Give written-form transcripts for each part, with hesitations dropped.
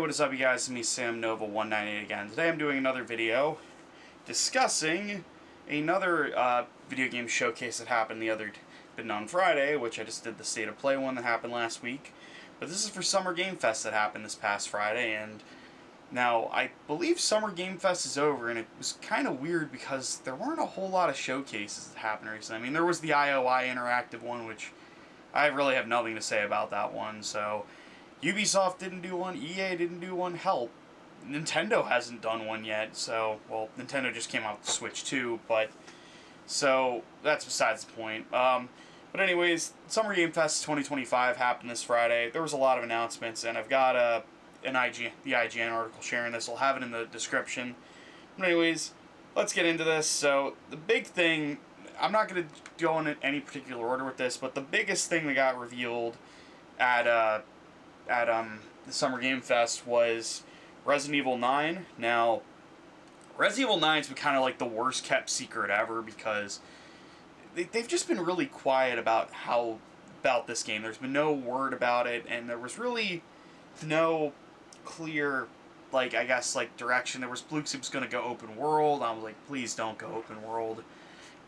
what is up, you guys? It's me, Sam Nova 198 again. Today I'm doing another video discussing another video game showcase that happened on Friday, which I just did the State of Play one that happened last week. But this is for Summer Game Fest that happened this past Friday, and now I believe Summer Game Fest is over, and it was kind of weird because there weren't a whole lot of showcases that happened recently. I mean, there was the IOI Interactive one, which I really have nothing to say about that one, so Ubisoft didn't do one, EA didn't do one, hell, Nintendo hasn't done one yet, so, well, Nintendo just came out with the Switch 2, but, so, that's besides the point. But anyways, Summer Game Fest 2025 happened this Friday. There was a lot of announcements, and I've got the IGN article sharing this. I'll have it in the description. But anyways, let's get into this. So, the big thing, I'm not going to go in any particular order with this, but the biggest thing that got revealed at the Summer Game Fest was Resident Evil 9. Now, Resident Evil 9's been kind of like the worst kept secret ever because they've just been really quiet about this game. There's been no word about it, and there was really no clear, like, I guess, like, direction. There was Bluxy was going to go open world. I was like, please don't go open world.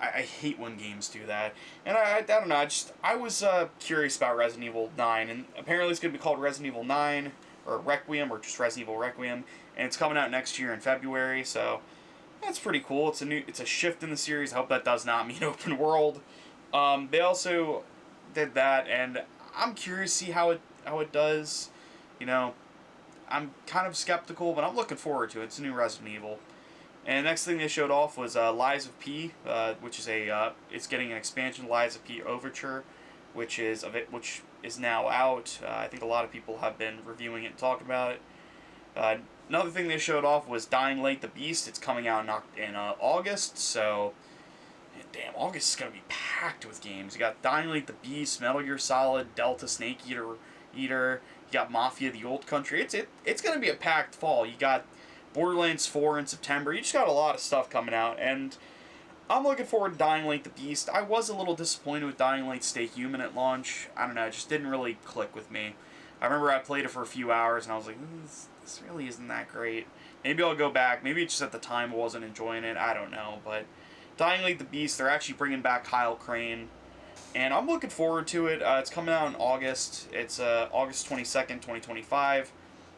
I hate when games do that. And I don't know, I was curious about Resident Evil 9, and apparently it's going to be called Resident Evil 9, or Requiem, or just Resident Evil Requiem, and it's coming out next year in February, so that's pretty cool. It's a shift in the series. I hope that does not mean open world. They also did that, and I'm curious to see how it does. You know, I'm kind of skeptical, but I'm looking forward to it. It's a new Resident Evil. And the next thing they showed off was Lies of P, which is it's getting an expansion, Lies of P Overture, which is now out. I think a lot of people have been reviewing it and talking about it. Another thing they showed off was Dying Light: The Beast. It's coming out in August, so damn, August is gonna be packed with games. You got Dying Light: The Beast, Metal Gear Solid, Delta Snake Eater. You got Mafia: The Old Country. It's gonna be a packed fall. You got Borderlands 4 in September. You just got a lot of stuff coming out, and I'm looking forward to Dying Light: The Beast. I was a little disappointed with Dying Light: Stay Human at launch. I don't know, it just didn't really click with me. I remember I played it for a few hours, and I was like, this really isn't that great. Maybe I'll go back. Maybe just at the time I wasn't enjoying it. I don't know, but Dying Light: The Beast, they're actually bringing back Kyle Crane, and I'm looking forward to it. It's coming out in August. It's August 22nd, 2025,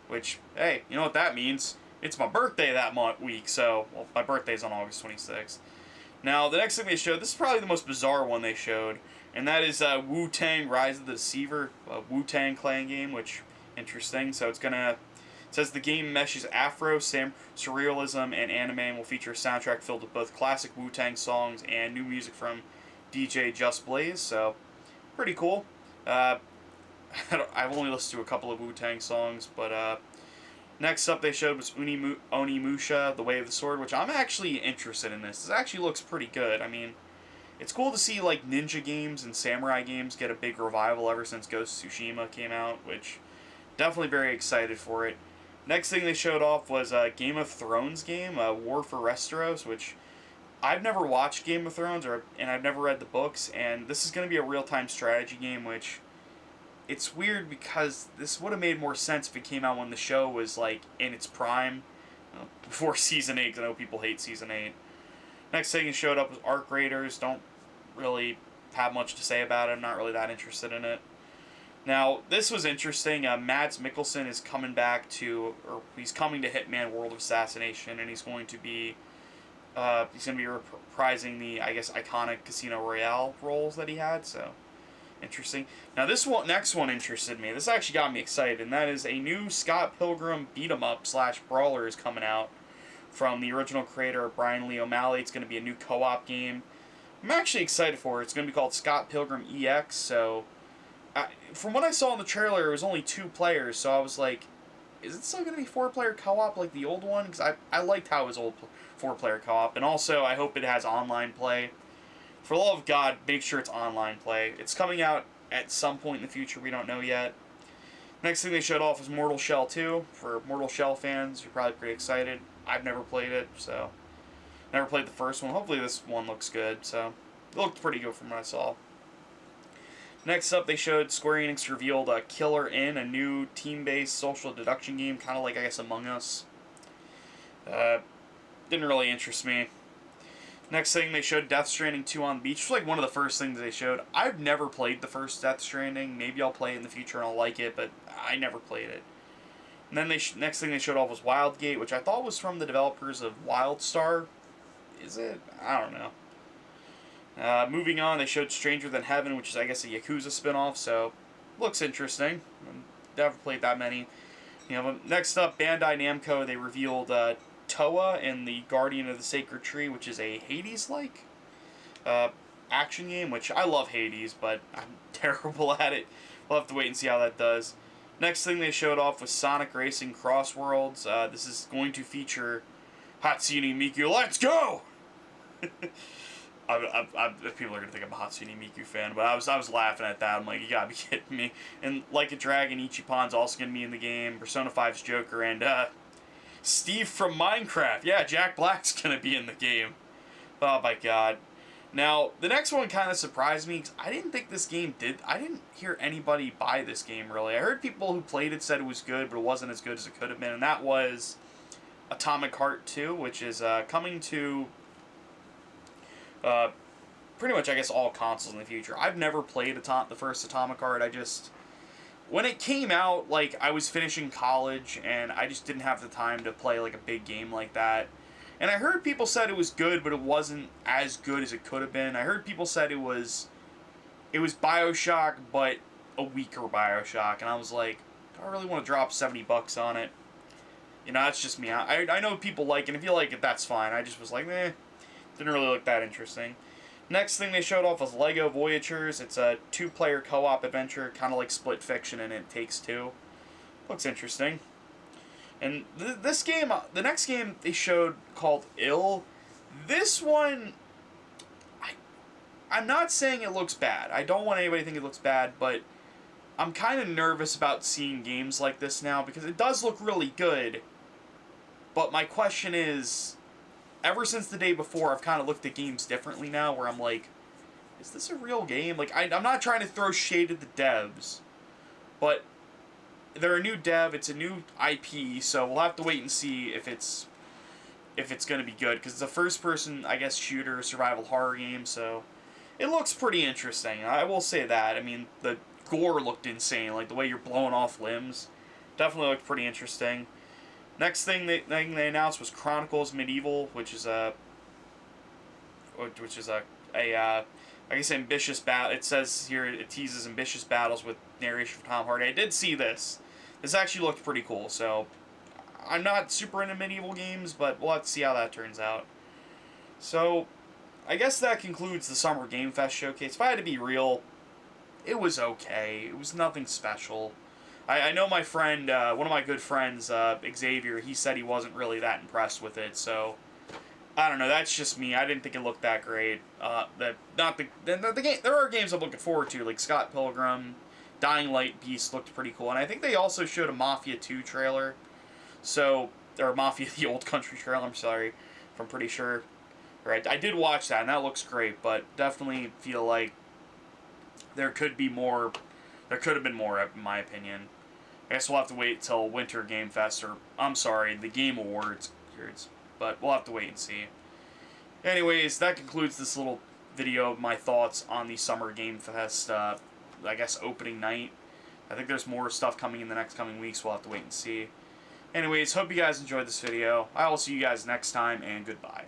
which, hey, you know what that means? It's my birthday that week, so, well, my birthday's on August 26th. Now, the next thing they showed, this is probably the most bizarre one they showed, and that is Wu-Tang Rise of the Deceiver, a Wu-Tang Clan game, which, interesting. So it says the game meshes Afro, surrealism, and anime, and will feature a soundtrack filled with both classic Wu-Tang songs and new music from DJ Just Blaze, so pretty cool. I've only listened to a couple of Wu-Tang songs, but next up they showed was Onimusha, The Way of the Sword, which I'm actually interested in this. This actually looks pretty good. I mean, it's cool to see, like, ninja games and samurai games get a big revival ever since Ghost of Tsushima came out, which definitely very excited for it. Next thing they showed off was a Game of Thrones game, War for Westeros, which I've never watched Game of Thrones, and I've never read the books, and this is going to be a real-time strategy game, which it's weird because this would have made more sense if it came out when the show was, like, in its prime, before Season 8, because I know people hate Season 8. Next thing it showed up was Arc Raiders. Don't really have much to say about it. I'm not really that interested in it. Now, this was interesting. Mads Mikkelsen is coming back he's coming to Hitman World of Assassination, and he's going to be reprising the, I guess, iconic Casino Royale roles that he had, so interesting. Now, next one interested me. This actually got me excited, and that is a new Scott Pilgrim beat-em-up / brawler is coming out from the original creator, Brian Lee O'Malley. It's going to be a new co-op game. I'm actually excited for it. It's going to be called Scott Pilgrim EX, so from what I saw in the trailer, it was only 2 players, so I was like, is it still going to be 4-player co-op like the old one? Because I liked how it was old 4-player co-op, and also I hope it has online play. For the love of God, make sure it's online play. It's coming out at some point in the future, we don't know yet. Next thing they showed off was Mortal Shell 2. For Mortal Shell fans, you're probably pretty excited. I've never played it, so never played the first one. Hopefully this one looks good, so it looked pretty good from what I saw. Next up, they showed Square Enix revealed Killer In, a new team-based social deduction game, kind of like, I guess, Among Us. Didn't really interest me. Next thing, they showed Death Stranding 2 on the beach. It was like one of the first things they showed. I've never played the first Death Stranding. Maybe I'll play it in the future and I'll like it, but I never played it. And then next thing they showed off was Wildgate, which I thought was from the developers of WildStar. Is it? I don't know. Moving on, they showed Stranger Than Heaven, which is, I guess, a Yakuza spinoff, so looks interesting. Never played that many. Next up, Bandai Namco, they revealed Toa and the Guardian of the Sacred Tree, which is a Hades-like action game, which I love Hades, but I'm terrible at it. We'll have to wait and see how that does. Next thing they showed off was Sonic Racing Cross Worlds. This is going to feature Hatsune Miku. Let's go! People are going to think I'm a Hatsune Miku fan, but I was laughing at that. I'm like, you gotta be kidding me. And Like a Dragon, Ichipon's also going to be in the game. Persona 5's Joker, and Steve from Minecraft. Yeah, Jack Black's going to be in the game. Oh my god. Now, the next one kind of surprised me, because I didn't think this game I didn't hear anybody buy this game, really. I heard people who played it said it was good, but it wasn't as good as it could have been, and that was Atomic Heart 2, which is coming to pretty much, I guess, all consoles in the future. I've never played the first Atomic Heart. When it came out, like, I was finishing college, and I just didn't have the time to play, like, a big game like that. And I heard people said it was good, but it wasn't as good as it could have been. I heard people said it was BioShock, but a weaker BioShock. And I was like, do I really want to drop $70 on it? That's just me. I know people like it, and if you like it, that's fine. I just was like, didn't really look that interesting. Next thing they showed off was Lego Voyagers. It's a 2-player co-op adventure, kind of like Split Fiction, and It Takes Two. Looks interesting. And this game, the next game they showed called Ill, this one, I'm not saying it looks bad. I don't want anybody to think it looks bad, but I'm kind of nervous about seeing games like this now, because it does look really good. But my question is, ever since the day before, I've kind of looked at games differently now, where I'm like, is this a real game? Like, I'm not trying to throw shade at the devs, but they're a new dev, it's a new IP, so we'll have to wait and see if it's going to be good, because it's a first-person, I guess, shooter, survival horror game, so it looks pretty interesting. I will say that. I mean, the gore looked insane, like the way you're blowing off limbs. Definitely looked pretty interesting. Next thing they announced was Chronicles Medieval, which is a I guess ambitious battle. It says here it teases ambitious battles with narration from Tom Hardy. I did see this. This actually looked pretty cool, so I'm not super into medieval games, but we'll have to see how that turns out. So, I guess that concludes the Summer Game Fest showcase. If I had to be real, it was okay. It was nothing special. I know my friend, one of my good friends, Xavier, he said he wasn't really that impressed with it, so I don't know, that's just me. I didn't think it looked that great. The game, there are games I'm looking forward to, like Scott Pilgrim, Dying Light Beast looked pretty cool, and I think they also showed a Mafia 2 trailer, or Mafia the Old Country trailer, I'm sorry, I'm pretty sure. Right, I did watch that, and that looks great, but definitely feel like there could be more, there could have been more, in my opinion. I guess we'll have to wait till Winter Game Fest, or, I'm sorry, the Game Awards, but we'll have to wait and see. Anyways, that concludes this little video of my thoughts on the Summer Game Fest, I guess, opening night. I think there's more stuff coming in the next coming weeks, we'll have to wait and see. Anyways, hope you guys enjoyed this video. I will see you guys next time, and goodbye.